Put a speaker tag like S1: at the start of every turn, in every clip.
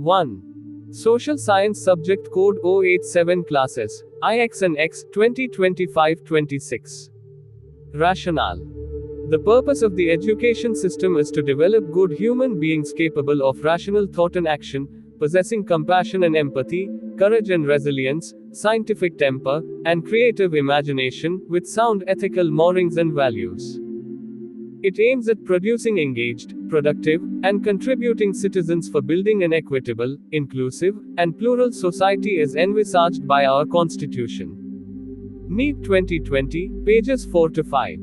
S1: 1. Social Science Subject Code 087 Classes, IX and X, 2025-26. Rationale. The purpose of the education system is to develop good human beings capable of rational thought and action, possessing compassion and empathy, courage and resilience, scientific temper, and creative imagination, with sound ethical moorings and values. It aims at producing engaged, productive, and contributing citizens for building an equitable, inclusive, and plural society as envisaged by our Constitution. NEEP 2020, pages 4 to 5.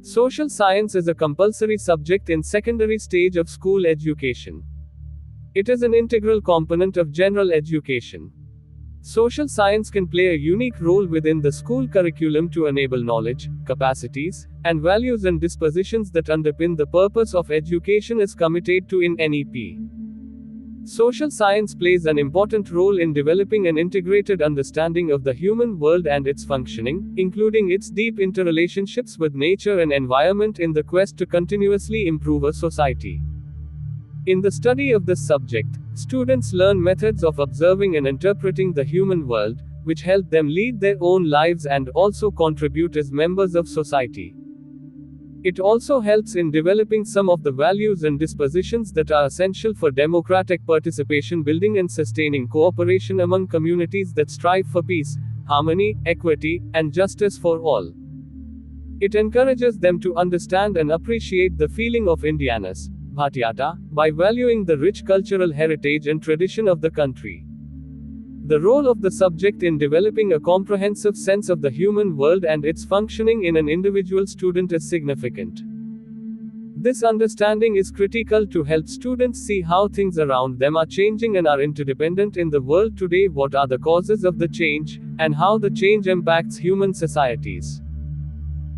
S1: Social science is a compulsory subject in secondary stage of school education. It is an integral component of general education. Social science can play a unique role within the school curriculum to enable knowledge, capacities, and values and dispositions that underpin the purpose of education as committed to in NEP. Social science plays an important role in developing an integrated understanding of the human world and its functioning, including its deep interrelationships with nature and environment in the quest to continuously improve a society. In the study of this subject, students learn methods of observing and interpreting the human world, which help them lead their own lives and also contribute as members of society. It also helps in developing some of the values and dispositions that are essential for democratic participation, building and sustaining cooperation among communities that strive for peace, harmony, equity, and justice for all. It encourages them to understand and appreciate the feeling of Indianness, Bhatyata, by valuing the rich cultural heritage and tradition of the country. The role of the subject in developing a comprehensive sense of the human world and its functioning in an individual student is significant. This understanding is critical to help students see how things around them are changing and are interdependent in the world today, what are the causes of the change, and how the change impacts human societies.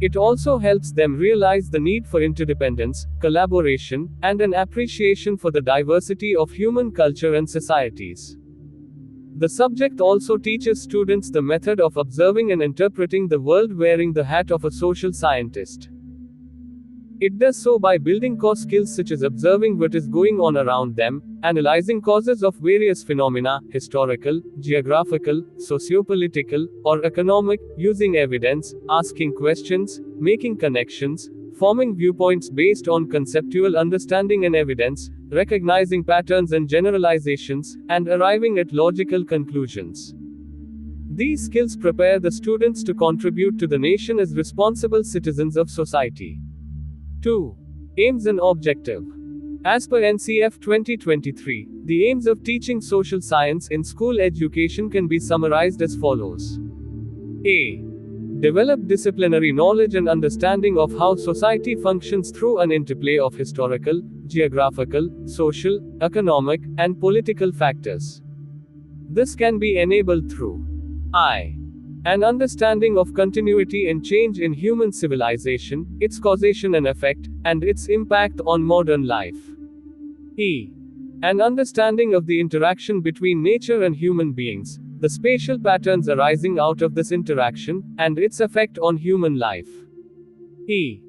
S1: It also helps them realize the need for interdependence, collaboration, and an appreciation for the diversity of human culture and societies. The subject also teaches students the method of observing and interpreting the world wearing the hat of a social scientist. It does so by building core skills such as observing what is going on around them, analyzing causes of various phenomena, historical, geographical, socio-political, or economic, using evidence, asking questions, making connections, forming viewpoints based on conceptual understanding and evidence, recognizing patterns and generalizations, and arriving at logical conclusions. These skills prepare the students to contribute to the nation as responsible citizens of society. 2. Aims and objective. As per NCF 2023, the aims of teaching social science in school education can be summarized as follows. A. Develop disciplinary knowledge and understanding of how society functions through an interplay of historical, geographical, social, economic, and political factors. This can be enabled through I. An understanding of continuity and change in human civilization, its causation and effect, and its impact on modern life. E. An understanding of the interaction between nature and human beings, the spatial patterns arising out of this interaction, and its effect on human life. E.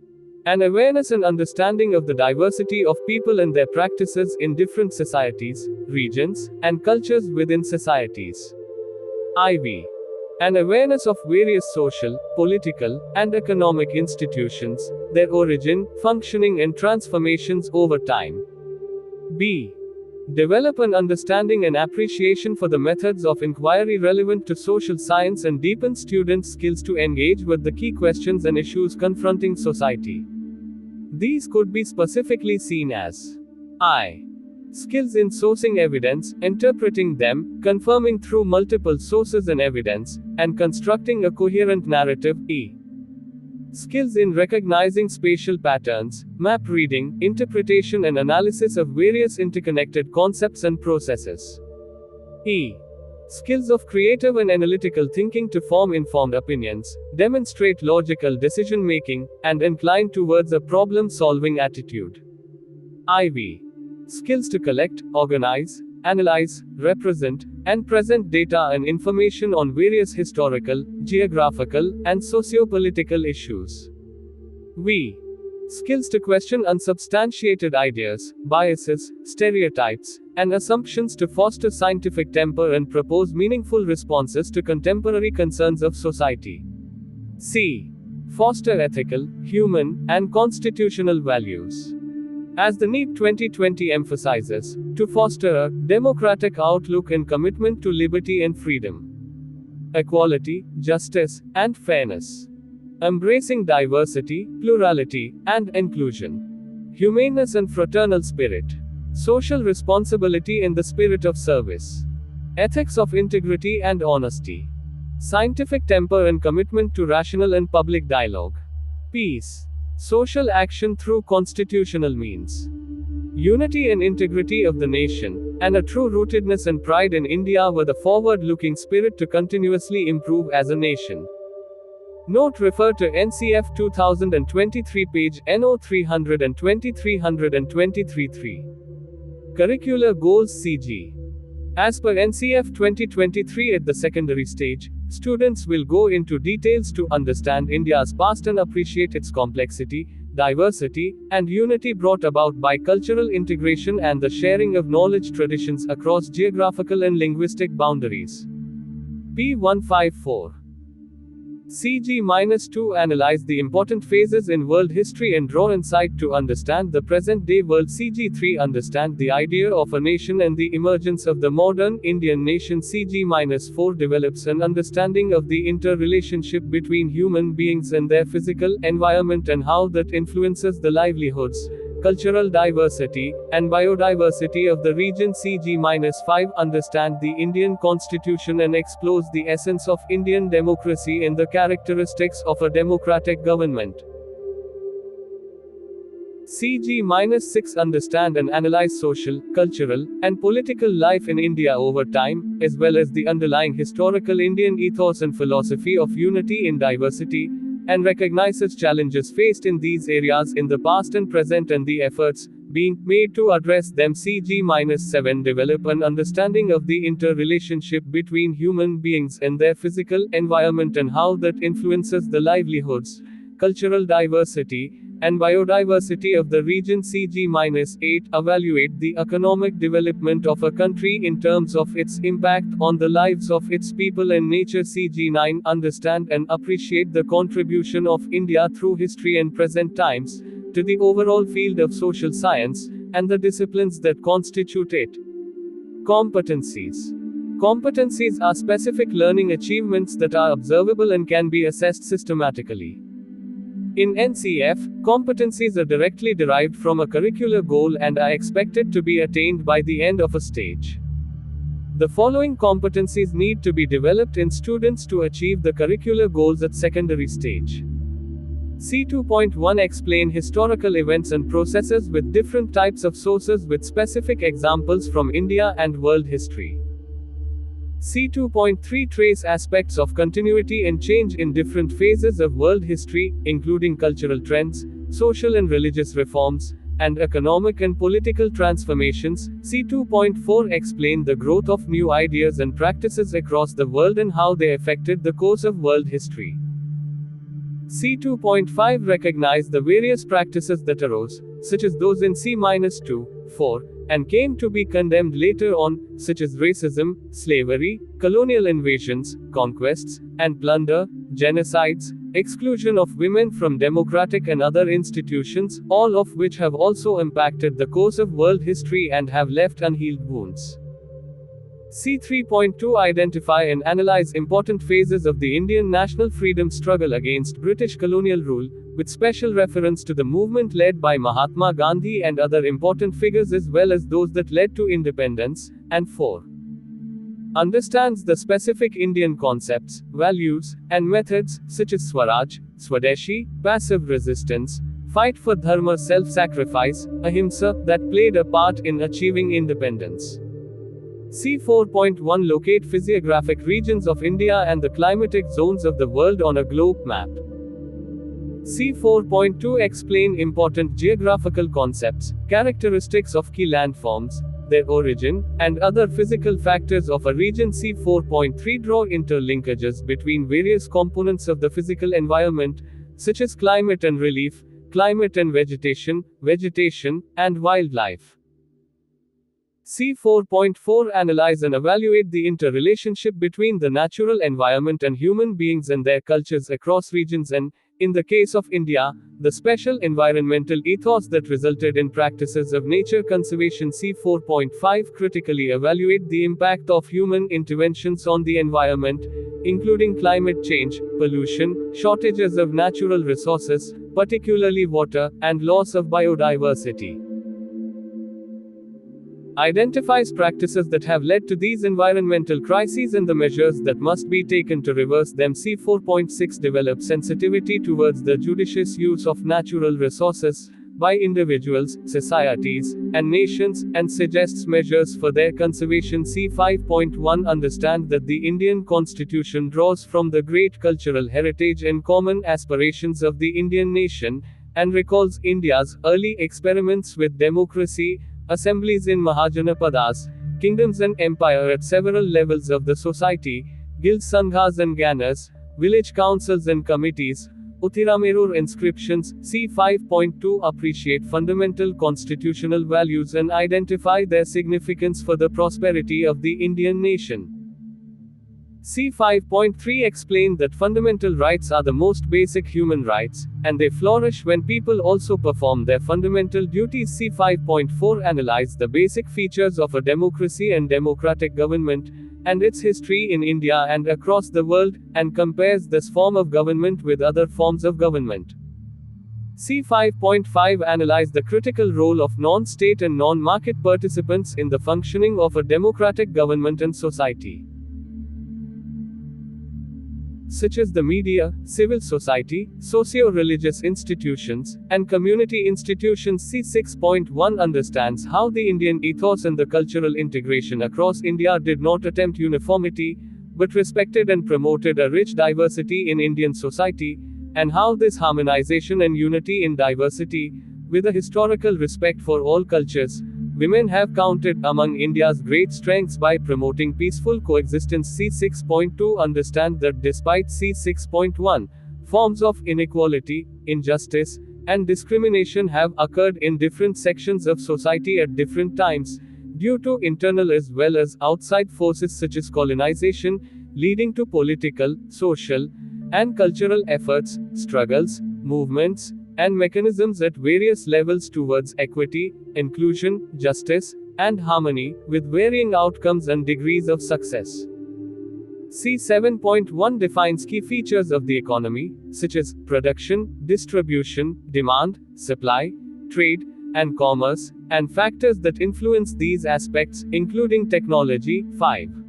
S1: An awareness and understanding of the diversity of people and their practices in different societies, regions, and cultures within societies. IV. An awareness of various social, political, and economic institutions, their origin, functioning, and transformations over time. B. Develop an understanding and appreciation for the methods of inquiry relevant to social science and deepen students' skills to engage with the key questions and issues confronting society. These could be specifically seen as I. Skills in sourcing evidence, interpreting them, confirming through multiple sources and evidence, and constructing a coherent narrative. E. Skills in recognizing spatial patterns, map reading, interpretation and analysis of various interconnected concepts and processes. E. Skills of creative and analytical thinking to form informed opinions, demonstrate logical decision-making, and incline towards a problem-solving attitude. IV. Skills to collect, organize, analyze, represent, and present data and information on various historical, geographical, and socio-political issues. V. Skills to question unsubstantiated ideas, biases, stereotypes, and assumptions to foster scientific temper and propose meaningful responses to contemporary concerns of society. C. Foster ethical, human, and constitutional values. As the NEP 2020 emphasizes, to foster a democratic outlook and commitment to liberty and freedom, equality, justice, and fairness, embracing diversity, plurality, and inclusion, humaneness and fraternal spirit, social responsibility in the spirit of service, ethics of integrity and honesty, scientific temper and commitment to rational and public dialogue, peace, social action through constitutional means, unity and integrity of the nation, and a true rootedness and pride in India with a forward-looking spirit to continuously improve as a nation. Note: refer to NCF 2023 page NO 320-323-3. Curricular Goals CG. As per NCF 2023 at the secondary stage, students will go into details to understand India's past and appreciate its complexity, diversity, and unity brought about by cultural integration and the sharing of knowledge traditions across geographical and linguistic boundaries. P154. CG-2 Analyze the important phases in world history and draw insight to understand the present-day world. CG-3 Understand the idea of a nation and the emergence of the modern Indian nation. CG-4 Develops an understanding of the interrelationship between human beings and their physical environment and how that influences the livelihoods, cultural diversity, and biodiversity of the region. CG-5 Understand the Indian Constitution and explores the essence of Indian democracy and the characteristics of a democratic government. CG-6 Understand and analyze social, cultural, and political life in India over time, as well as the underlying historical Indian ethos and philosophy of unity in diversity, and recognizes challenges faced in these areas in the past and present and the efforts being made to address them. CG-7 Develop an understanding of the interrelationship between human beings and their physical environment and how that influences the livelihoods, cultural diversity, and biodiversity of the region. CG-8 Evaluate the economic development of a country in terms of its impact on the lives of its people and nature. CG-9 Understand and appreciate the contribution of India through history and present times to the overall field of social science and the disciplines that constitute it. Competencies. Competencies are specific learning achievements that are observable and can be assessed systematically. In NCF, competencies are directly derived from a curricular goal and are expected to be attained by the end of a stage. The following competencies need to be developed in students to achieve the curricular goals at secondary stage. C2.1 Explain historical events and processes with different types of sources with specific examples from India and world history. C2.3 Trace aspects of continuity and change in different phases of world history, including cultural trends, social and religious reforms, and economic and political transformations. C2.4 Explain the growth of new ideas and practices across the world and how they affected the course of world history. C2.5 Recognize the various practices that arose, such as those in C-2, 4, and came to be condemned later on, such as racism, slavery, colonial invasions, conquests, and plunder, genocides, exclusion of women from democratic and other institutions, all of which have also impacted the course of world history and have left unhealed wounds. C3.2 Identify and analyze important phases of the Indian national freedom struggle against British colonial rule, with special reference to the movement led by Mahatma Gandhi and other important figures as well as those that led to independence. And 4. Understands the specific Indian concepts, values, and methods, such as Swaraj, Swadeshi, passive resistance, fight for dharma, self-sacrifice, ahimsa, that played a part in achieving independence. C4.1 Locate physiographic regions of India and the climatic zones of the world on a globe map. C4.2 Explain important geographical concepts, characteristics of key landforms, their origin, and other physical factors of a region. C4.3 Draw interlinkages between various components of the physical environment, such as climate and relief, climate and vegetation, vegetation, and wildlife. C4.4 Analyze and evaluate the interrelationship between the natural environment and human beings and their cultures across regions and, in the case of India, the special environmental ethos that resulted in practices of nature conservation. C4.5 Critically evaluate the impact of human interventions on the environment, including climate change, pollution, shortages of natural resources, particularly water, and loss of biodiversity. Identifies practices that have led to these environmental crises and the measures that must be taken to reverse them. C4.6 Develops sensitivity towards the judicious use of natural resources by individuals, societies, and nations, and suggests measures for their conservation. C5.1 Understand that the Indian Constitution draws from the great cultural heritage and common aspirations of the Indian nation, and recalls India's early experiments with democracy, assemblies in Mahajanapadas, kingdoms and empire at several levels of the society, guilds, sanghas and ganas, village councils and committees, Uthiramerur inscriptions. C5.2 Appreciate fundamental constitutional values and identify their significance for the prosperity of the Indian nation. C5.3 Explain that fundamental rights are the most basic human rights, and they flourish when people also perform their fundamental duties. C5.4 Analyze the basic features of a democracy and democratic government, and its history in India and across the world, and compares this form of government with other forms of government. C5.5 Analyze the critical role of non-state and non-market participants in the functioning of a democratic government and society, such as the media, civil society, socio-religious institutions, and community institutions. C6.1 Understands how the Indian ethos and the cultural integration across India did not attempt uniformity, but respected and promoted a rich diversity in Indian society, and how this harmonization and unity in diversity, with a historical respect for all cultures, women have counted among India's great strengths by promoting peaceful coexistence. C6.2 Understand that despite C6.1 forms of inequality, injustice, and discrimination have occurred in different sections of society at different times, due to internal as well as outside forces such as colonization, leading to political, social, and cultural efforts, struggles, movements, and mechanisms at various levels towards equity, inclusion, justice, and harmony, with varying outcomes and degrees of success. C7.1 Defines key features of the economy, such as production, distribution, demand, supply, trade, and commerce, and factors that influence these aspects, including technology. 5.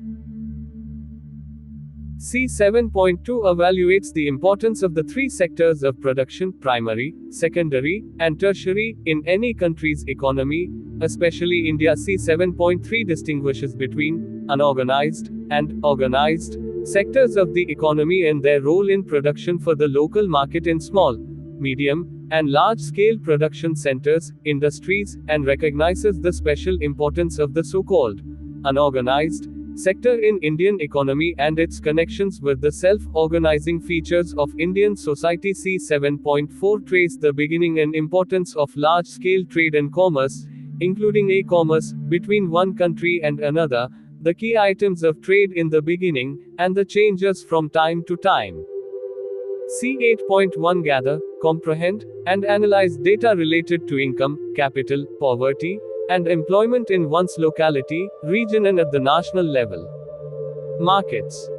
S1: C7.2 Evaluates the importance of the three sectors of production, primary, secondary, and tertiary, in any country's economy, especially India. C7.3 Distinguishes between unorganized and organized sectors of the economy and their role in production for the local market in small, medium, and large-scale production centers, industries, and recognizes the special importance of the so-called unorganized sector in Indian economy and its connections with the self-organizing features of Indian society. C7.4 Trace the beginning and importance of large-scale trade and commerce, including e-commerce, between one country and another, the key items of trade in the beginning, and the changes from time to time. C8.1 Gather, comprehend, and analyze data related to income, capital, poverty, and employment in one's locality, region and at the national level. Markets.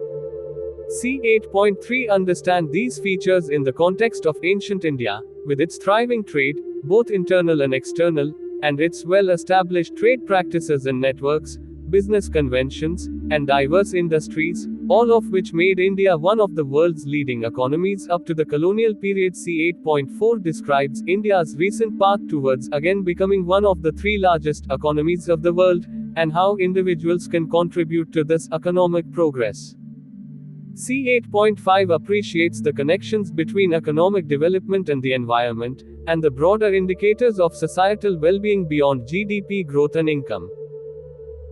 S1: C8.3 Understand these features in the context of ancient India, with its thriving trade, both internal and external, and its well-established trade practices and networks, business conventions, and diverse industries, all of which made India one of the world's leading economies up to the colonial period. C8.4 describes India's recent path towards again becoming one of the three largest economies of the world, and how individuals can contribute to this economic progress. C8.5 appreciates the connections between economic development and the environment, and the broader indicators of societal well-being beyond GDP growth and income.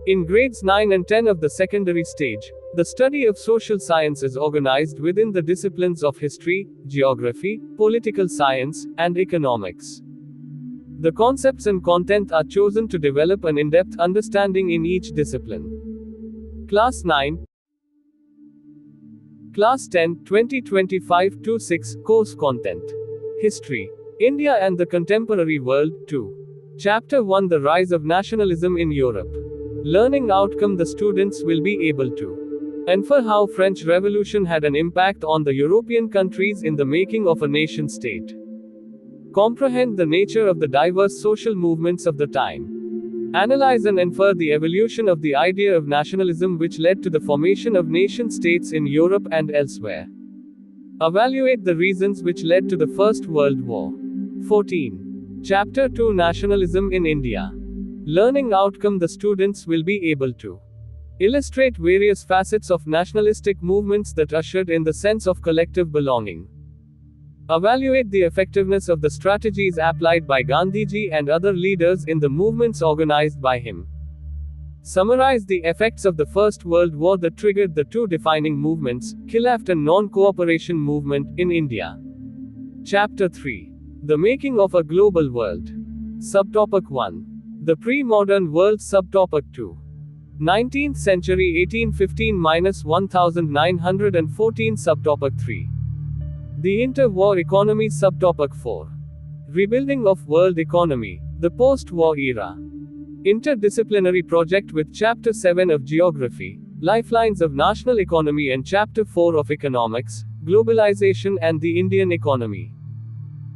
S1: In grades 9 and 10 of the secondary stage, the study of social science is organized within the disciplines of history, geography, political science, and economics. The concepts and content are chosen to develop an in-depth understanding in each discipline. Class 9, Class 10, 2025-6, Course Content. History. India and the Contemporary World, 2. Chapter 1, The Rise of Nationalism in Europe. Learning outcome: the students will be able to infer how French Revolution had an impact on the European countries in the making of a nation-state. Comprehend the nature of the diverse social movements of the time. Analyze and infer the evolution of the idea of nationalism which led to the formation of nation-states in Europe and elsewhere. Evaluate the reasons which led to the First World War. 14. Chapter 2, Nationalism in India. Learning outcome: the students will be able to illustrate various facets of nationalistic movements that ushered in the sense of collective belonging. Evaluate the effectiveness of the strategies applied by Gandhiji and other leaders in the movements organized by him. Summarize the effects of the First World War that triggered the two defining movements, Khilafat and non-cooperation movement, in India. Chapter 3. The Making of a Global World. Subtopic 1. The Pre-Modern World. Subtopic 2. 19th Century 1815-1914. Subtopic 3. The Interwar Economy. Subtopic 4. Rebuilding of World Economy. The Post-War Era. Interdisciplinary project with Chapter 7 of Geography, Lifelines of National Economy, and Chapter 4 of Economics, Globalization and the Indian Economy.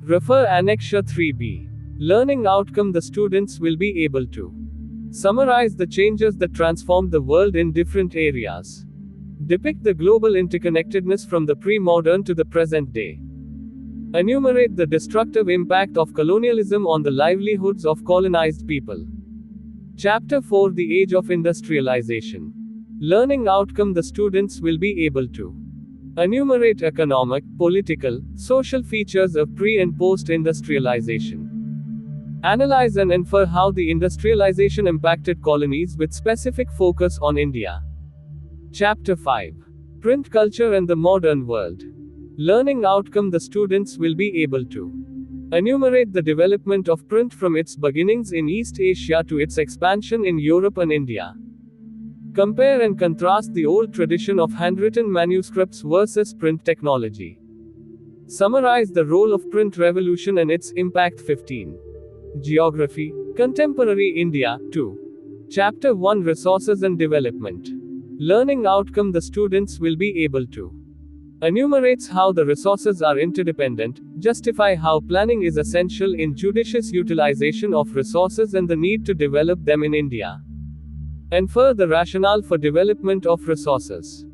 S1: Refer Annexure 3b. Learning outcome: the students will be able to summarize the changes that transformed the world in different areas. Depict the global interconnectedness from the pre-modern to the present day. Enumerate the destructive impact of colonialism on the livelihoods of colonized people. Chapter 4, The Age of Industrialization. Learning outcome: the students will be able to enumerate economic, political, social features of pre- and post-industrialization. Analyze and infer how the industrialization impacted colonies with specific focus on India. Chapter 5. Print Culture and the Modern World. Learning outcome: the students will be able to enumerate the development of print from its beginnings in East Asia to its expansion in Europe and India. Compare and contrast the old tradition of handwritten manuscripts versus print technology. Summarize the role of print revolution and its impact. 15. Geography. Contemporary India, 2. Chapter 1, Resources and Development. Learning outcome: the students will be able to enumerates how the resources are interdependent, justify how planning is essential in judicious utilization of resources and the need to develop them in India. Infer the rationale for development of resources.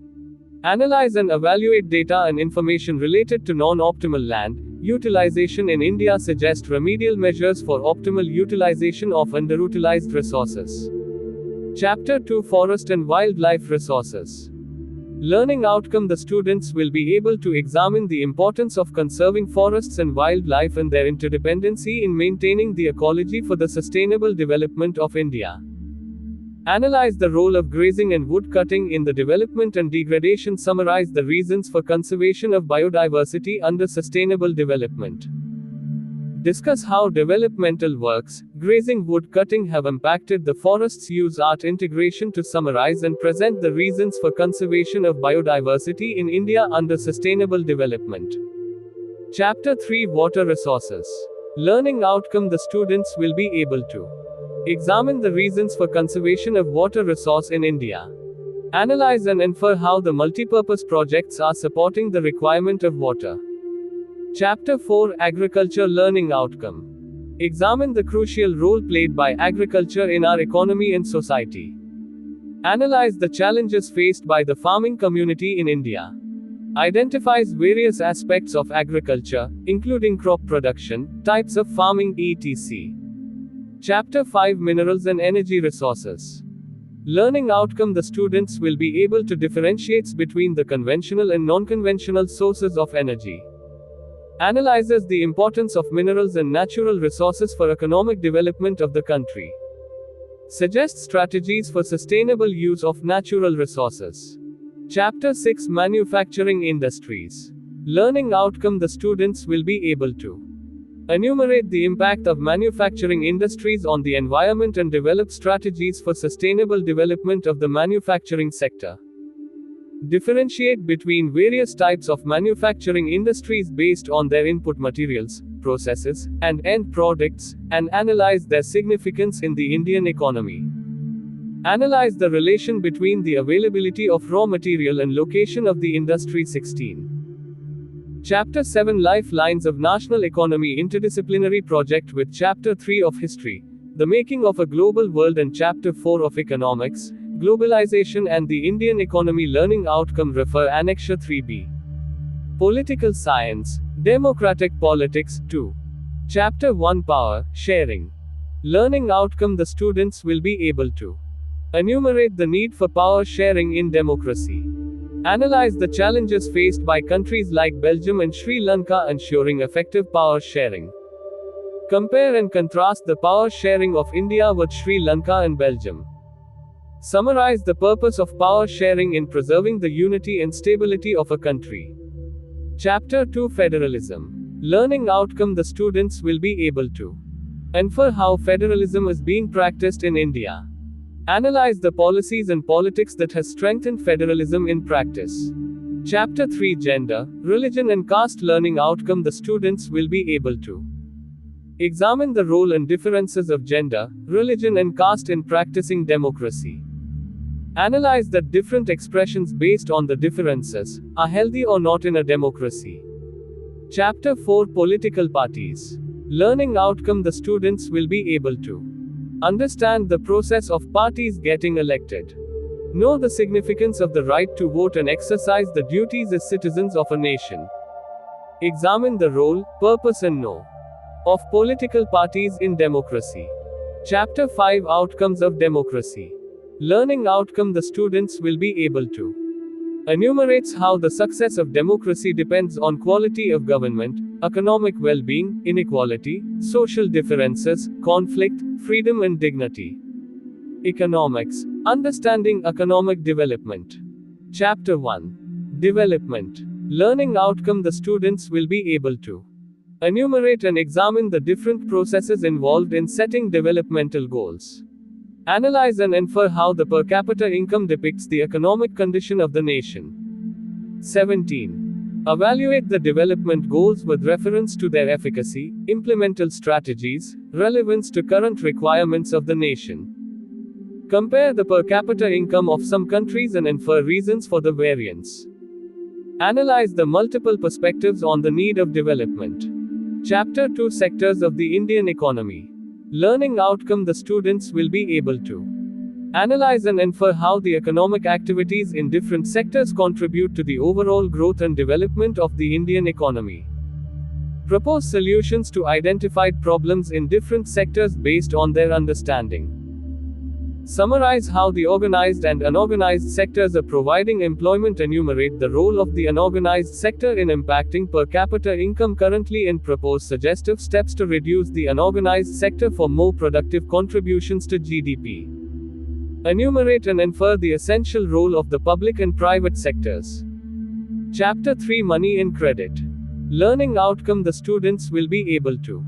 S1: Analyze and evaluate data and information related to non-optimal land utilization in India. Suggest remedial measures for optimal utilization of underutilized resources. Chapter 2, Forest and Wildlife Resources. Learning outcome: the students will be able to examine the importance of conserving forests and wildlife and their interdependency in maintaining the ecology for the sustainable development of India. Analyze the role of grazing and wood cutting in the development and degradation. Summarize the reasons for conservation of biodiversity under sustainable development. Discuss how developmental works, grazing, wood cutting have impacted the forests. Use art integration to summarize and present the reasons for conservation of biodiversity in India under sustainable development. Chapter 3, Water Resources. Learning outcome: the students will be able to examine the reasons for conservation of water resource in India. Analyze and infer how the multipurpose projects are supporting the requirement of water. Chapter 4, Agriculture. Learning outcome: examine the crucial role played by agriculture in our economy and society. Analyze the challenges faced by the farming community in India. Identifies various aspects of agriculture, including crop production, types of farming, etc. Chapter 5, Minerals and Energy Resources. Learning outcome: the students will be able to differentiate between the conventional and non-conventional sources of energy. Analyzes the importance of minerals and natural resources for economic development of the country. Suggests strategies for sustainable use of natural resources. Chapter 6, Manufacturing Industries. Learning outcome: the students will be able to Enumerate the impact of manufacturing industries on the environment and develop strategies for sustainable development of the manufacturing sector. Differentiate between various types of manufacturing industries based on their input materials, processes, and end products, and analyze their significance in the Indian economy. Analyze the relation between the availability of raw material and location of the industry. 16. Chapter 7 Lifelines of National Economy Interdisciplinary Project with Chapter 3 of History, The Making of a Global World, and Chapter 4 of Economics, Globalization and the Indian Economy Learning Outcome. Refer Annexure 3b. Political Science, Democratic Politics, 2. Chapter 1 Power Sharing. Learning Outcome. The students will be able to enumerate the need for power sharing in democracy. Analyze the challenges faced by countries like Belgium and Sri Lanka ensuring effective power sharing. Compare and contrast the power sharing of India with Sri Lanka and Belgium. Summarize the purpose of power sharing in preserving the unity and stability of a country. Chapter 2 Federalism. Learning Outcome. The students will be able to infer how federalism is being practiced in India. Analyze the policies and politics that has strengthened federalism in practice. Chapter 3 Gender, Religion and Caste. Learning Outcome. The students will be able to examine the role and differences of gender, religion and caste in practicing democracy. Analyze that different expressions based on the differences are healthy or not in a democracy. Chapter 4 Political Parties. Learning Outcome. The students will be able to understand the process of parties getting elected. Know the significance of the right to vote and exercise the duties as citizens of a nation. Examine the role, purpose and know of political parties in democracy. Chapter 5 Outcomes of Democracy. Learning Outcome. The students will be able to enumerates how the success of democracy depends on quality of government, economic well-being, inequality, social differences, conflict, freedom and dignity. Economics. Understanding economic development. Chapter 1. Development. Learning Outcome. The students will be able to enumerate and examine the different processes involved in setting developmental goals. Analyze and infer how the per capita income depicts the economic condition of the nation. 17. Evaluate the development goals with reference to their efficacy, implemental strategies, relevance to current requirements of the nation. Compare the per capita income of some countries and infer reasons for the variance. Analyze the multiple perspectives on the need of development. Chapter 2 Sectors of the Indian Economy. Learning Outcome. The students will be able to analyze and infer how the economic activities in different sectors contribute to the overall growth and development of the Indian economy. Propose solutions to identified problems in different sectors based on their understanding. Summarize how the organized and unorganized sectors are providing employment. Enumerate the role of the unorganized sector in impacting per capita income currently and propose suggestive steps to reduce the unorganized sector for more productive contributions to GDP. Enumerate and infer the essential role of the public and private sectors. Chapter 3 Money and Credit. Learning Outcome. The students will be able to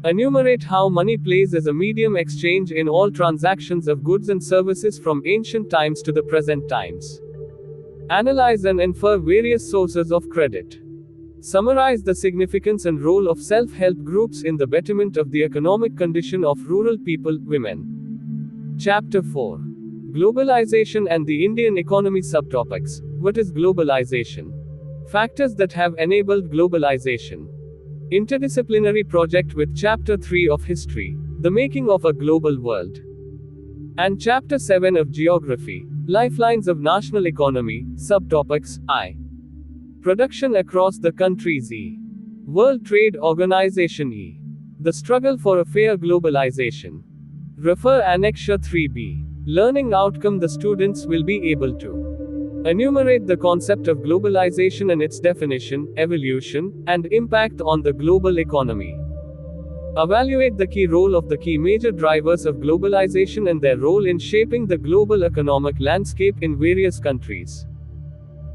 S1: enumerate how money plays as a medium exchange in all transactions of goods and services from ancient times to the present times. Analyze and infer various sources of credit. Summarize the significance and role of self-help groups in the betterment of the economic condition of rural people, women. Chapter 4. Globalization and the Indian economy. Subtopics. What is globalization? Factors that have enabled globalization. Interdisciplinary project with Chapter 3 of History, The Making of a Global World. And Chapter 7 of Geography, Lifelines of National Economy. Subtopics. I. Production across the countries. E. World Trade Organization. E. The struggle for a fair globalization. Refer Annexure 3b. Learning Outcome. The students will be able to enumerate the concept of globalization and its definition, evolution, and impact on the global economy. Evaluate the key role of the key major drivers of globalization and their role in shaping the global economic landscape in various countries.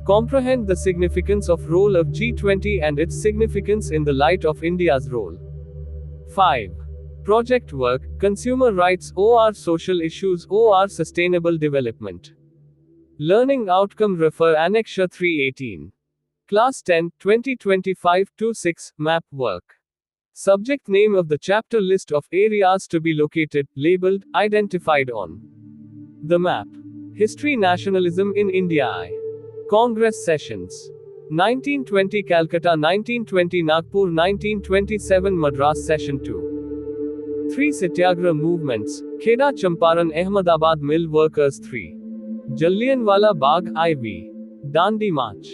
S1: Comprehend the significance of role of G20 and its significance in the light of India's role. 5. Project work, consumer rights or social issues or sustainable development. Learning outcome refer Annexure 318. Class 10, 2025-26, map work. Subject name of the chapter list of areas to be located, labeled, identified on the map. History Nationalism in India I. Congress Sessions. 1920 Calcutta, 1920 Nagpur, 1927 Madras Session 2. 3 Satyagraha movements, Kheda Champaran Ahmedabad Mill Workers 3. Jallianwala Bagh IV. Dandi March.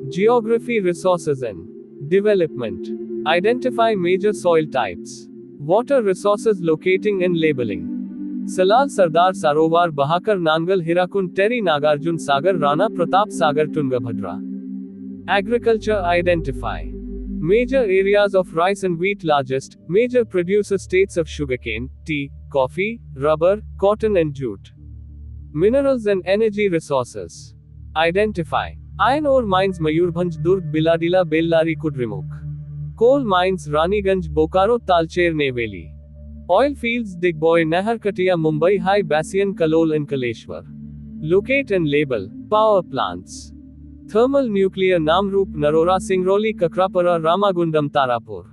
S1: Geography Resources and Development. Identify major soil types. Water resources locating and labeling. Salal Sardar Sarovar Bahakar Nangal Hirakund Terry Nagarjun Sagar Rana Pratap Sagar Tungabhadra. Agriculture identify. Major areas of rice and wheat. Largest major producer states of sugarcane, tea, coffee, rubber, cotton and jute. Minerals and energy resources. Identify. Iron ore mines Mayurbhanj Durg Biladila Bellari Kudrimukh. Coal mines Raniganj Bokaro Talcher Neyveli. Oil fields Digboy Naharkatia Mumbai High Basin Kalol and Kaleshwar. Locate and label. Power plants. Thermal nuclear Namrup Narora Singrauli Kakrapara Ramagundam Tarapur.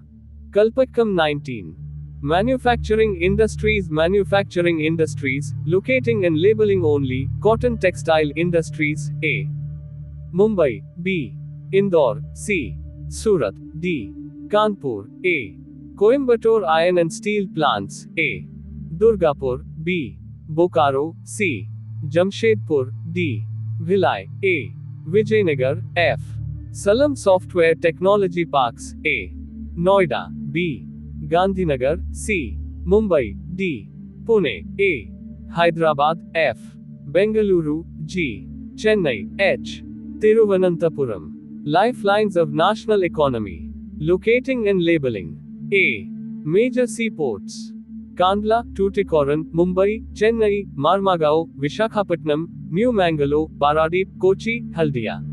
S1: Kalpakkam 19. Manufacturing industries. Manufacturing industries, locating and labeling only, cotton textile industries, A. Mumbai, B. Indore, C. Surat, D. Kanpur, A. Coimbatore iron and steel plants, A. Durgapur, B. Bokaro, C. Jamshedpur, D. Bhilai, A. Vijayanagar, F. Salam Software Technology Parks, A. Noida, B. Gandhinagar, C. Mumbai, D. Pune, A. Hyderabad, F. Bengaluru, G. Chennai, H. Tiruvananthapuram. Lifelines of national economy. Locating and labeling. A. Major seaports. Kandla, Tuticorin, Mumbai, Chennai, Marmagao, Vishakhapatnam, New Mangalore, Paradip, Kochi, Haldia.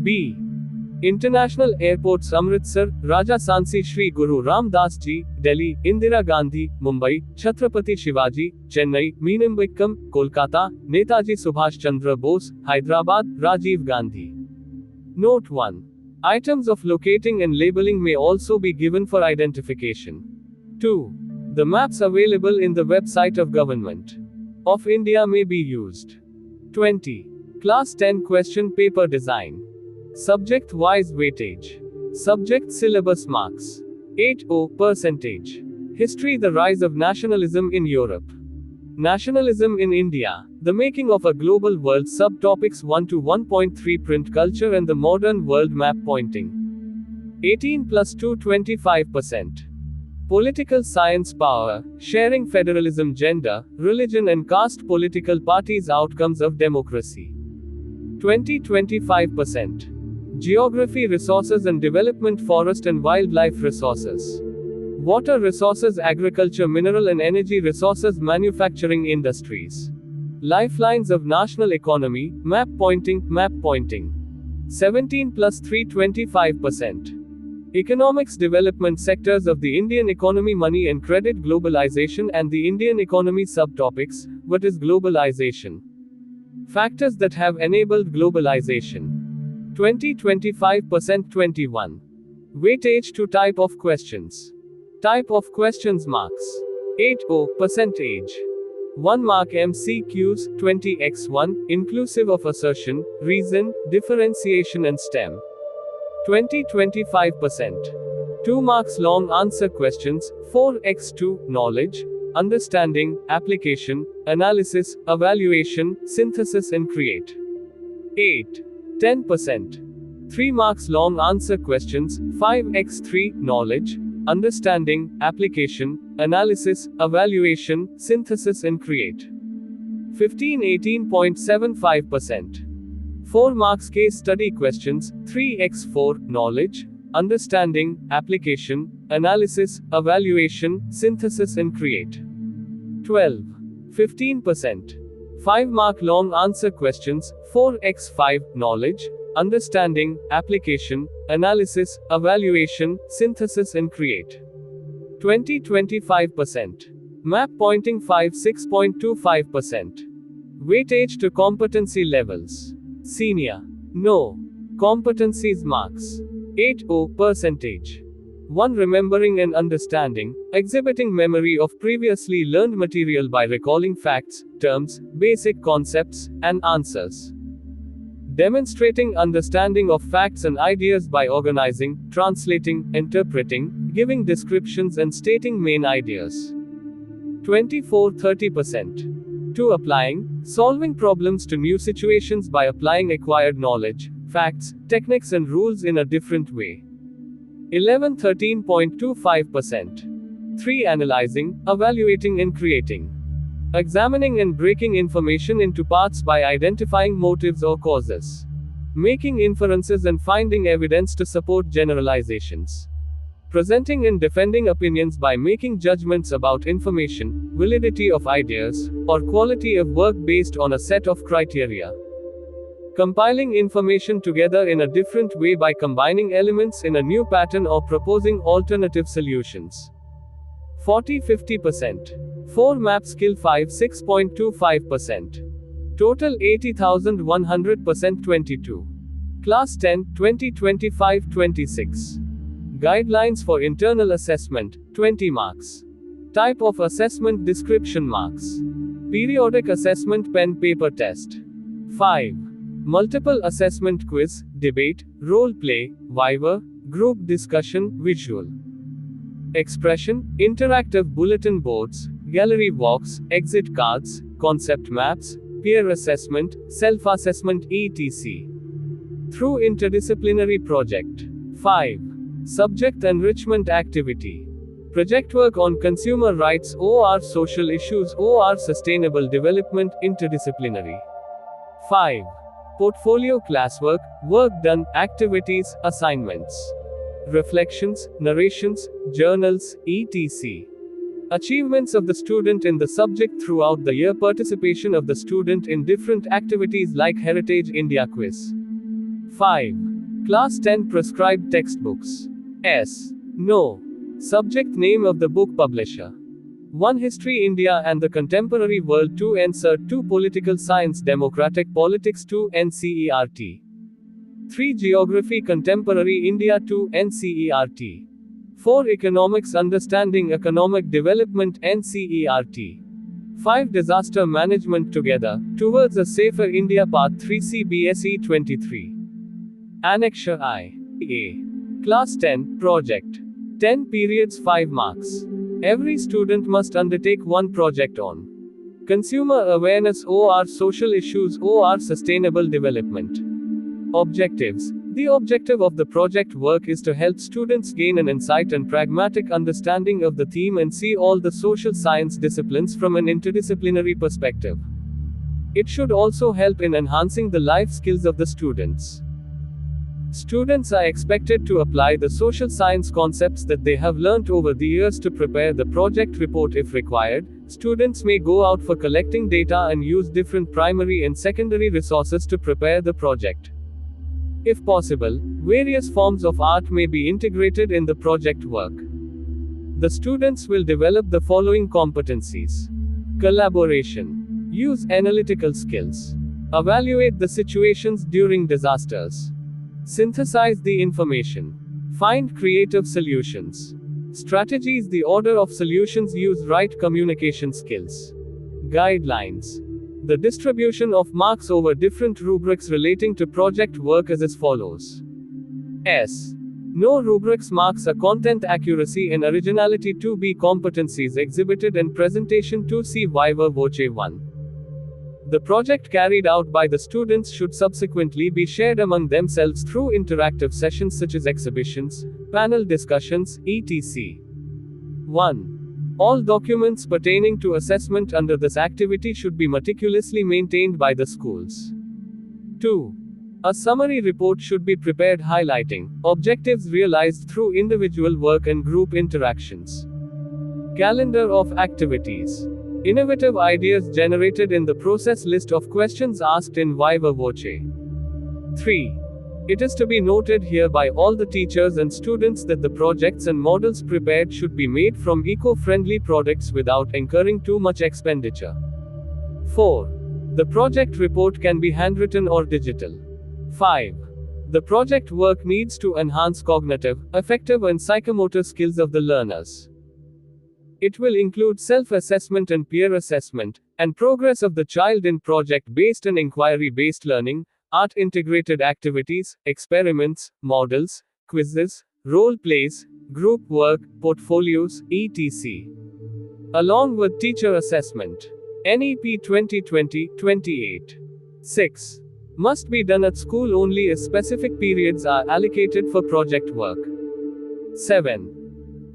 S1: B. International airports Amritsar, Raja Sansi Shri Guru Ram Das Ji, Delhi, Indira Gandhi, Mumbai, Chhatrapati Shivaji, Chennai, Meenambikkam, Kolkata, Netaji Subhash Chandra Bose, Hyderabad, Rajiv Gandhi. Note 1. Items of locating and labeling may also be given for identification. 2. The maps available in the website of Government of India may be used. 20. Class 10 question paper design. Subject-wise weightage. Subject syllabus marks. 80%. History The Rise of Nationalism in Europe. Nationalism in India. The Making of a Global World Subtopics 1 to 1.3 Print Culture and the Modern World Map Pointing. 18 plus 2 25%. Political Science Power, Sharing Federalism Gender, Religion and Caste Political Parties Outcomes of Democracy. 20-25%. Geography Resources and Development Forest and Wildlife Resources. Water Resources Agriculture Mineral and Energy Resources Manufacturing Industries. Lifelines of National Economy, Map Pointing, 17 plus 3 25%. Economics Development Sectors of the Indian Economy Money and Credit Globalization and the Indian Economy Subtopics, What is globalization? Factors that have enabled globalization. 20-25% 21. Weightage to type of questions. Type of questions marks. 80%. 1 mark MCQs, 20x1, inclusive of assertion, reason, differentiation and stem. 20-25%. 2 marks long answer questions, 4x2, knowledge, understanding, application, analysis, evaluation, synthesis and create. 8-10%. 3 marks long answer questions, 5x3, knowledge, understanding, application, analysis, evaluation, synthesis and create. 15-18.75%. 4 marks case study questions, 3x4, knowledge, understanding, application, analysis, evaluation, synthesis and create. 12-15%. 5 mark long answer questions, 4x5, knowledge, understanding, application, analysis, evaluation, synthesis and create. 20-25%. Map pointing 5-6.25%. Weightage to competency levels. Senior. No. Competencies marks. 80%. 1. Remembering and understanding, exhibiting memory of previously learned material by recalling facts, terms, basic concepts, and answers. Demonstrating understanding of facts and ideas by organizing, translating, interpreting, giving descriptions and stating main ideas. 24-30%. 2. Applying, solving problems to new situations by applying acquired knowledge, facts, techniques and rules in a different way. 13.25%. 3. Analyzing, evaluating and creating. Examining and breaking information into parts by identifying motives or causes. Making inferences and finding evidence to support generalizations. Presenting and defending opinions by making judgments about information, validity of ideas, or quality of work based on a set of criteria. Compiling information together in a different way by combining elements in a new pattern or proposing alternative solutions. 40-50%. 4. Map skill 5-6.25%. Total 80,100%. 22. Class 10, 2025-26. Guidelines for internal assessment, 20 marks. Type of assessment description marks. Periodic assessment pen paper test. 5. Multiple assessment quiz, debate, role play, viva, group discussion, visual expression, interactive bulletin boards, gallery walks, exit cards, concept maps, peer assessment, self-assessment etc. Through interdisciplinary project. 5. Subject enrichment activity. Project work on consumer rights or social issues or sustainable development, interdisciplinary. 5. Portfolio classwork, work done, activities, assignments. Reflections, narrations, journals, etc. Achievements of the student in the subject throughout the year. Participation of the student in different activities like Heritage India Quiz. 5. Class 10 prescribed textbooks. S. No. Subject name of the book publisher. 1. History India and the Contemporary World. 2. NCERT. 2. Political Science Democratic Politics. 2. NCERT. 3. Geography Contemporary India. 2. NCERT. 4. Economics Understanding Economic Development. NCERT. 5. Disaster Management Together, Towards a Safer India. Part 3. CBSE 23. Annexure I. A. Class 10, Project. 10 periods 5 marks. Every student must undertake one project on consumer awareness or social issues or sustainable development. Objectives. The objective of the project work is to help students gain an insight and pragmatic understanding of the theme and see all the social science disciplines from an interdisciplinary perspective. It should also help in enhancing the life skills of the students. Students are expected to apply the social science concepts that they have learnt over the years to prepare the project report if required. Students may go out for collecting data and use different primary and secondary resources to prepare the project. If possible, various forms of art may be integrated in the project work. The students will develop the following competencies. Collaboration. Use analytical skills. Evaluate the situations during disasters. Synthesize the information. Find creative solutions. Strategies. The order of solutions. Use right communication skills. Guidelines. The distribution of marks over different rubrics relating to project work is as follows. S. No rubrics marks are content accuracy and originality. 2b competencies exhibited and presentation. 2c viva voce. 1. The project carried out by the students should subsequently be shared among themselves through interactive sessions such as exhibitions, panel discussions, etc. 1. All documents pertaining to assessment under this activity should be meticulously maintained by the schools. 2. A summary report should be prepared highlighting objectives realized through individual work and group interactions. Calendar of activities. Innovative ideas generated in the process. List of questions asked in viva voce. 3. It is to be noted here by all the teachers and students that the projects and models prepared should be made from eco-friendly products without incurring too much expenditure. 4. The project report can be handwritten or digital. 5. The project work needs to enhance cognitive, affective and psychomotor skills of the learners. It will include self-assessment and peer assessment, and progress of the child in project-based and inquiry-based learning, art-integrated activities, experiments, models, quizzes, role plays, group work, portfolios, etc. Along with teacher assessment. NEP 2020-28. 6. Must be done at school only as specific periods are allocated for project work. 7.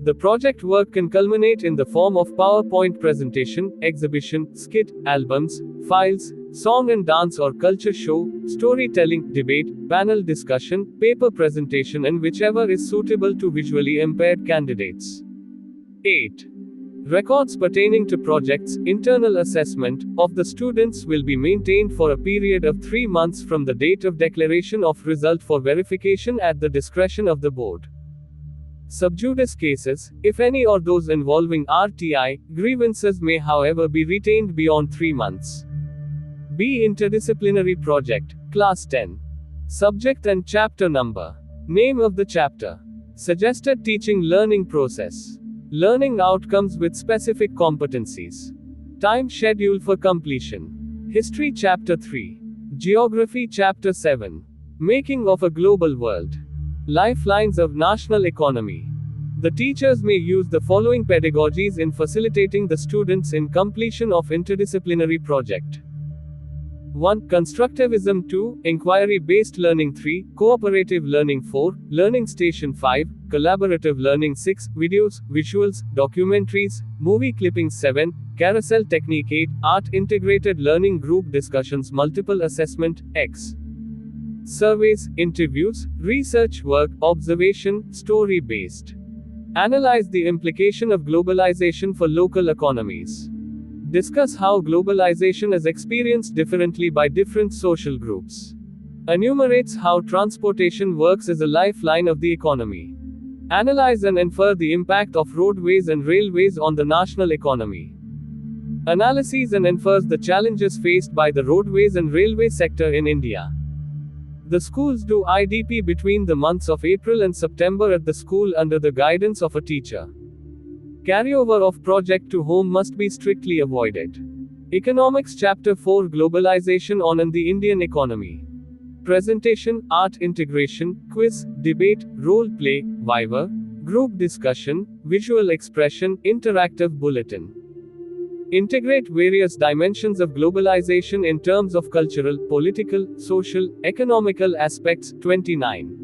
S1: The project work can culminate in the form of PowerPoint presentation, exhibition, skit, albums, files, song and dance or culture show, storytelling, debate, panel discussion, paper presentation and whichever is suitable to visually impaired candidates. 8. Records pertaining to projects, internal assessment, of the students will be maintained for a period of 3 months from the date of declaration of result for verification at the discretion of the board. Sub judice cases, if any or those involving RTI, grievances may however be retained beyond 3 months. B. Interdisciplinary project, Class 10. Subject and chapter number. Name of the chapter. Suggested teaching learning process. Learning outcomes with specific competencies. Time schedule for completion. History Chapter 3. Geography Chapter 7. Making of a global world. Lifelines of national economy. The teachers may use the following pedagogies in facilitating the students in completion of interdisciplinary project. 1. Constructivism. 2. Inquiry-based learning. 3. Cooperative learning. 4. Learning station. 5. Collaborative learning. 6. Videos, visuals, documentaries, movie clippings. 7. Carousel technique. 8. Art integrated learning. Group discussions. Multiple assessment. X. Surveys, interviews, research work, observation, story-based. Analyze the implication of globalization for local economies. Discuss how globalization is experienced differently by different social groups. Enumerates how transportation works as a lifeline of the economy. Analyze and infer the impact of roadways and railways on the national economy. Analyses and infers the challenges faced by the roadways and railway sector in India. The schools do IDP between the months of April and September at the school under the guidance of a teacher. Carryover of project to home must be strictly avoided. Economics Chapter 4 Globalization on and the Indian economy. Presentation, art integration, quiz, debate, role play, viva, group discussion, visual expression, interactive bulletin. Integrate various dimensions of globalization in terms of cultural, political, social, economical aspects. 29.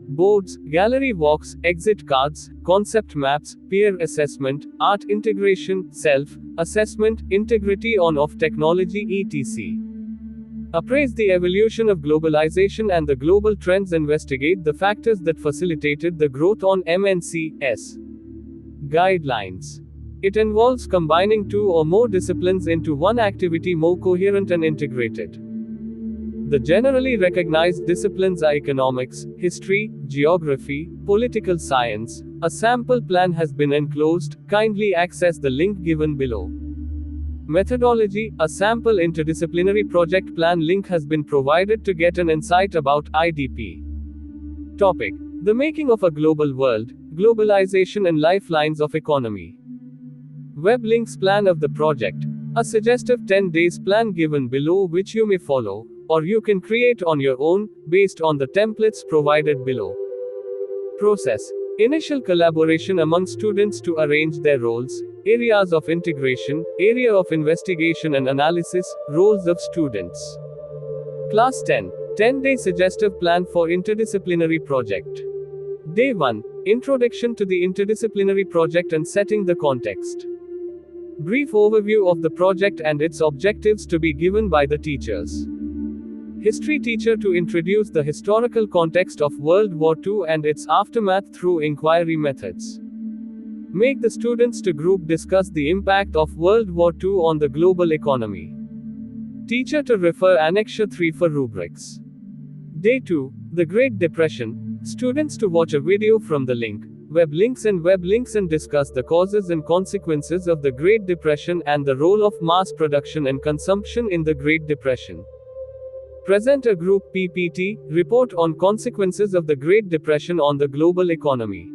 S1: Boards, gallery walks, exit cards, concept maps, peer assessment, art integration, self-assessment, integrity on-off technology etc. Appraise the evolution of globalization and the global trends. Investigate the factors that facilitated the growth on MNC's guidelines. It involves combining 2 or more disciplines into one activity more coherent and integrated. The generally recognized disciplines are economics, history, geography, political science. A sample plan has been enclosed. Kindly access the link given below. Methodology. A sample interdisciplinary project plan link has been provided to get an insight about IDP. Topic: The making of a global world, globalization and lifelines of economy. Web links. Plan of the project. A suggestive 10 days plan given below which you may follow, or you can create on your own, based on the templates provided below. Process. Initial collaboration among students to arrange their roles, areas of integration, area of investigation and analysis, roles of students. Class 10. 10-day suggestive plan for interdisciplinary project. Day 1. Introduction to the interdisciplinary project and setting the context. Brief overview of the project and its objectives to be given by the teachers. History teacher to introduce the historical context of World War II and its aftermath through inquiry methods. Make the students to group discuss the impact of World War II on the global economy. Teacher to refer Annexure 3 for rubrics. Day 2. The Great Depression. Students to watch a video from the link, web links and discuss the causes and consequences of the Great Depression and the role of mass production and consumption in the Great Depression. Present a group PPT, report on consequences of the Great Depression on the global economy.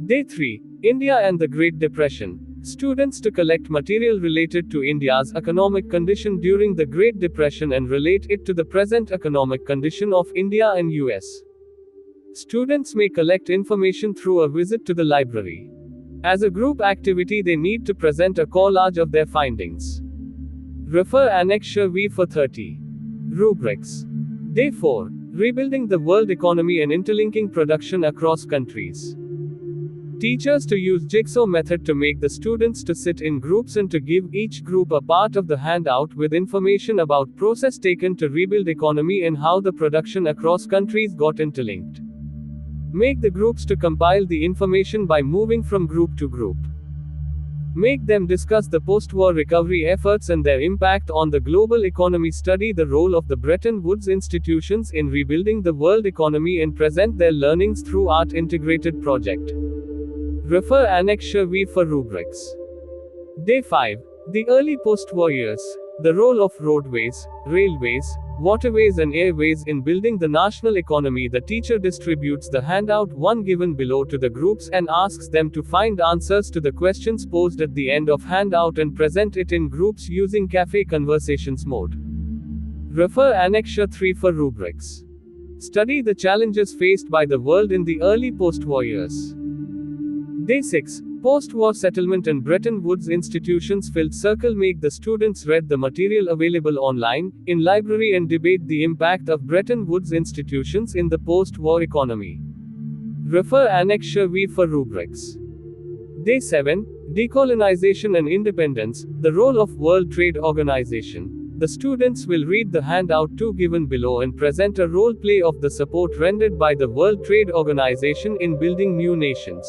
S1: Day 3. India and the Great Depression. Students to collect material related to India's economic condition during the Great Depression and relate it to the present economic condition of India and US. Students may collect information through a visit to the library. As a group activity, they need to present a collage of their findings. Refer Annexure V for 30. Rubrics. Day 4. Rebuilding the world economy and interlinking production across countries. Teachers to use jigsaw method to make the students to sit in groups and to give each group a part of the handout with information about process taken to rebuild economy and how the production across countries got interlinked. Make the groups to compile the information by moving from group to group. Make them discuss the post-war recovery efforts and their impact on the global economy. Study the role of the Bretton Woods institutions in rebuilding the world economy and present their learnings through art integrated project. Refer Annexure V for rubrics. Day 5. The early post-war years. The role of roadways, railways, waterways and airways in building the national economy. The teacher distributes the handout 1 given below to the groups and asks them to find answers to the questions posed at the end of handout and present it in groups using cafe conversations mode. Refer Annexure 3 for rubrics. Study the challenges faced by the world in the early post-war years. Day 6. Post-war settlement and Bretton Woods institutions. Filled circle. Make the students read the material available online, in library and debate the impact of Bretton Woods institutions in the post-war economy. Refer Annexure V for rubrics. Day 7. Decolonization and independence. The role of World Trade Organization. The students will read the handout 2 given below and present a role play of the support rendered by the World Trade Organization in building new nations.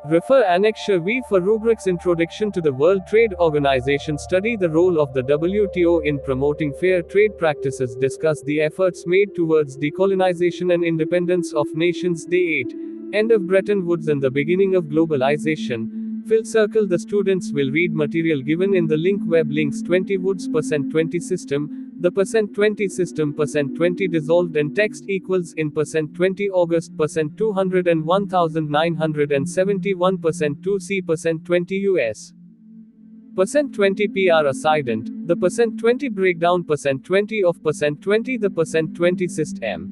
S1: Refer Annexure V for rubrics. Introduction to the World Trade Organization. Study the role of the WTO in promoting fair trade practices. Discuss the efforts made towards decolonization and independence of nations. Day 8. End of Bretton Woods and the beginning of globalization. Fill circle. The students will read material given in the link web links 20 Woods %20 system. The %20 system %20 dissolved and text equals in %20 August %200 1971 2C %20 US %20 PR ascendant. The %20 breakdown %20 of %20 the %20 system.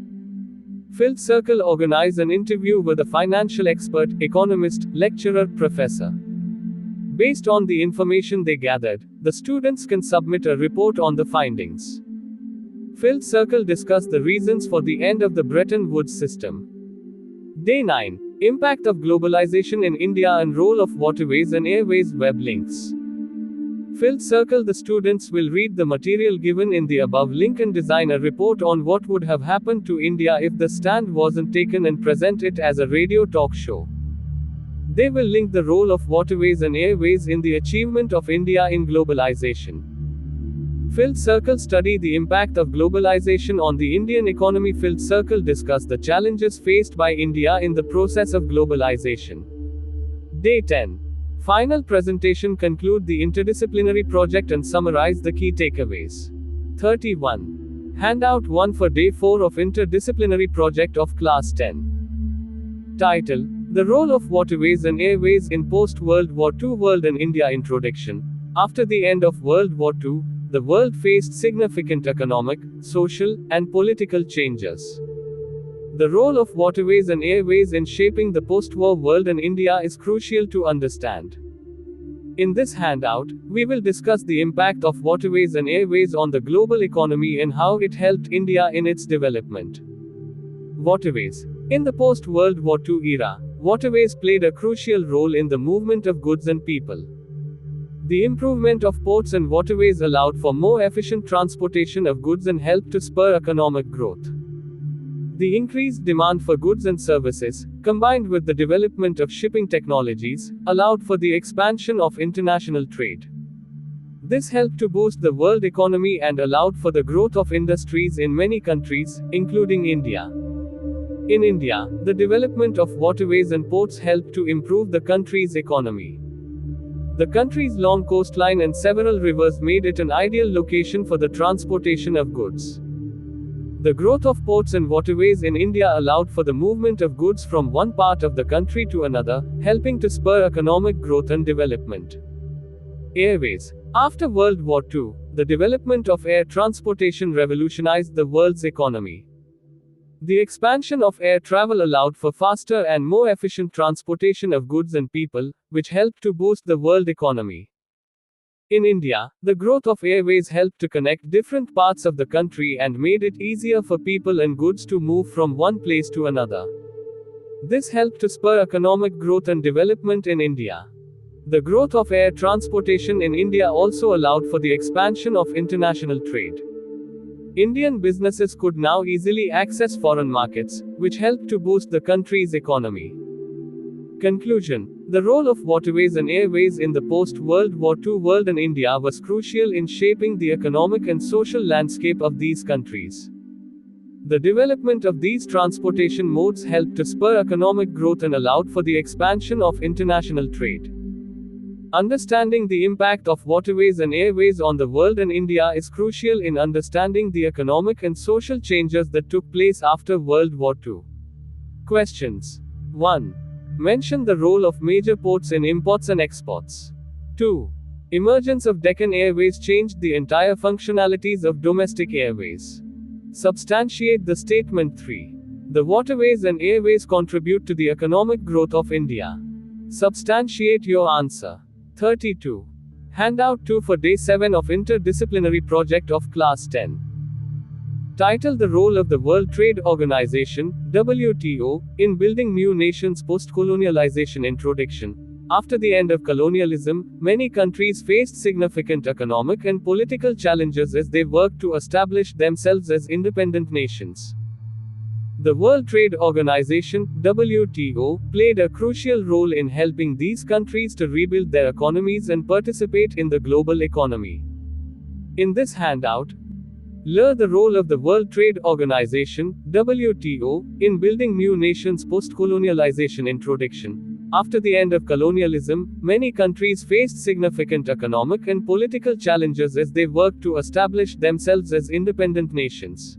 S1: Filled circle. Organize an interview with a financial expert, economist, lecturer, professor. Based on the information they gathered, the students can submit a report on the findings. Filled circle. Discuss the reasons for the end of the Bretton Woods system. Day 9. Impact of globalization in India and role of waterways and airways. Web links. Filled circle. The students will read the material given in the above link and design a report on what would have happened to India if the stand wasn't taken and present it as a radio talk show. They will link the role of waterways and airways in the achievement of India in globalization. Filled circle. Study the impact of globalization on the Indian economy. Filled circle. Discuss the challenges faced by India in the process of globalization. Day 10. Final presentation. Conclude the interdisciplinary project and summarize the key takeaways. 31. Handout 1 for Day 4 of interdisciplinary project of Class 10. Title: The role of waterways and airways in post-World War II. World and India. Introduction. After the end of World War II, the world faced significant economic, social, and political changes. The role of waterways and airways in shaping the post-war world and India is crucial to understand. In this handout, we will discuss the impact of waterways and airways on the global economy and how it helped India in its development. Waterways. In the post-World War II era, waterways played a crucial role in the movement of goods and people. The improvement of ports and waterways allowed for more efficient transportation of goods and helped to spur economic growth. The increased demand for goods and services, combined with the development of shipping technologies, allowed for the expansion of international trade. This helped to boost the world economy and allowed for the growth of industries in many countries, including India. In India, the development of waterways and ports helped to improve the country's economy. The country's long coastline and several rivers made it an ideal location for the transportation of goods. The growth of ports and waterways in India allowed for the movement of goods from one part of the country to another, helping to spur economic growth and development. Airways. After World War II, the development of air transportation revolutionized the world's economy. The expansion of air travel allowed for faster and more efficient transportation of goods and people, which helped to boost the world economy. In India, the growth of airways helped to connect different parts of the country and made it easier for people and goods to move from one place to another. This helped to spur economic growth and development in India. The growth of air transportation in India also allowed for the expansion of international trade. Indian businesses could now easily access foreign markets, which helped to boost the country's economy. Conclusion. The role of waterways and airways in the post-World War II world and India was crucial in shaping the economic and social landscape of these countries. The development of these transportation modes helped to spur economic growth and allowed for the expansion of international trade. Understanding the impact of waterways and airways on the world and India is crucial in understanding the economic and social changes that took place after World War II. Questions. 1. Mention the role of major ports in imports and exports. 2. Emergence of Deccan Airways changed the entire functionalities of domestic airways. Substantiate the statement. 3. The waterways and airways contribute to the economic growth of India. Substantiate your answer. 32. Handout 2 for Day 7 of Interdisciplinary Project of Class 10. Title: The Role of the World Trade Organization, WTO, in Building New Nations Post-Colonialization. Introduction. After the end of colonialism, many countries faced significant economic and political challenges as they worked to establish themselves as independent nations. The World Trade Organization, WTO, played a crucial role in helping these countries to rebuild their economies and participate in the global economy. In this handout, learn the role of the World Trade Organization, WTO, in building new nations post-colonialization. Introduction. After the end of colonialism, many countries faced significant economic and political challenges as they worked to establish themselves as independent nations.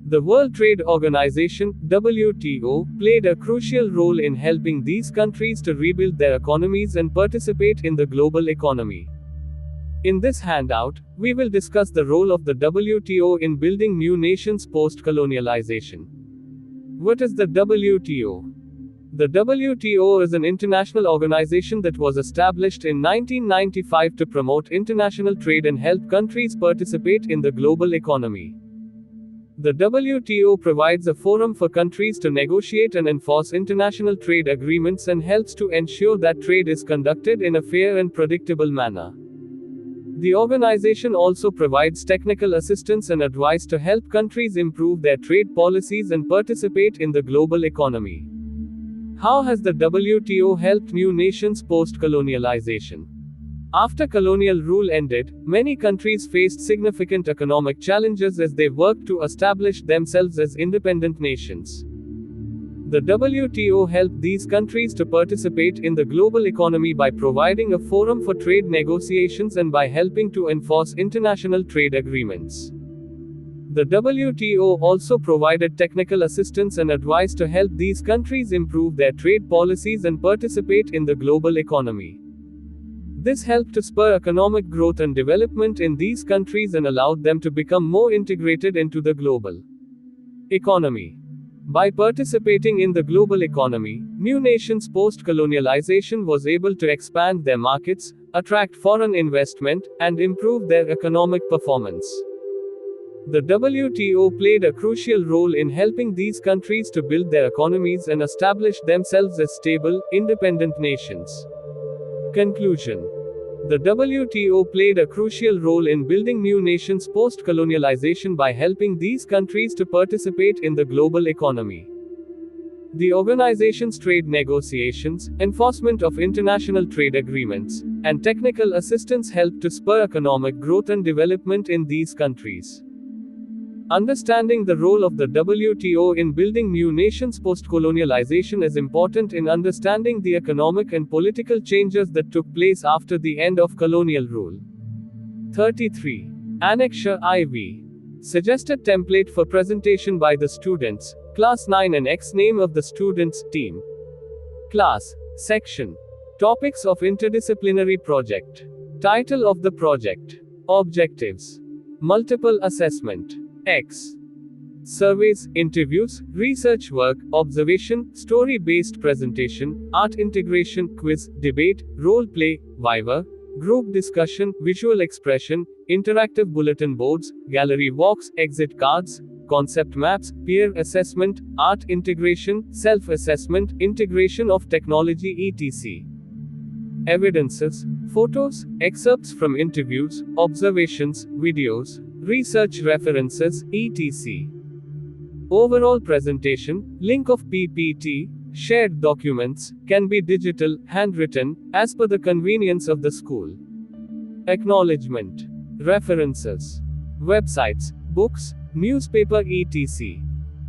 S1: The World Trade Organization, WTO, played a crucial role in helping these countries to rebuild their economies and participate in the global economy. In this handout, we will discuss the role of the WTO in building new nations post-colonialization. What is the WTO? The WTO is an international organization that was established in 1995 to promote international trade and help countries participate in the global economy. The WTO provides a forum for countries to negotiate and enforce international trade agreements and helps to ensure that trade is conducted in a fair and predictable manner. The organization also provides technical assistance and advice to help countries improve their trade policies and participate in the global economy. How has the WTO helped new nations post-colonialization? After colonial rule ended, many countries faced significant economic challenges as they worked to establish themselves as independent nations. The WTO helped these countries to participate in the global economy by providing a forum for trade negotiations and by helping to enforce international trade agreements. The WTO also provided technical assistance and advice to help these countries improve their trade policies and participate in the global economy. This helped to spur economic growth and development in these countries and allowed them to become more integrated into the global economy. By participating in the global economy, new nations post-colonialization was able to expand their markets, attract foreign investment, and improve their economic performance. The WTO played a crucial role in helping these countries to build their economies and establish themselves as stable, independent nations. Conclusion. The WTO played a crucial role in building new nations post-colonialization by helping these countries to participate in the global economy. The organization's trade negotiations, enforcement of international trade agreements, and technical assistance help to spur economic growth and development in these countries. Understanding the role of the WTO in building new nations post-colonialization is important in understanding the economic and political changes that took place after the end of colonial rule. 33. Annexure IV. Suggested template for presentation by the students, Class 9 and X. Name of the students, team. Class, section. Topics of interdisciplinary project. Title of the project. Objectives. Multiple assessment. X. Surveys, interviews, research work, observation, story-based presentation, art integration, quiz, debate, role play, viva, group discussion, visual expression, interactive bulletin boards, gallery walks, exit cards, concept maps, peer assessment, art integration, self-assessment, integration of technology etc. Evidences, photos, excerpts from interviews, observations, videos, research references, etc. Overall presentation, link of PPT, shared documents, can be digital, handwritten, as per the convenience of the school. Acknowledgement. References. Websites, books, newspaper etc.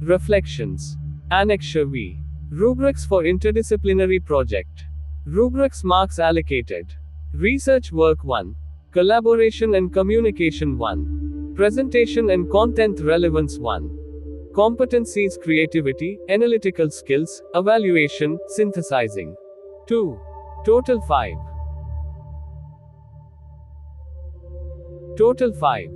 S1: Reflections. Annexure V. Rubrics for interdisciplinary project. Rubrics marks allocated. Research work 1. Collaboration and communication 1. Presentation and content relevance 1. Competencies creativity, analytical skills, evaluation, synthesizing. 2. Total 5. Total 5.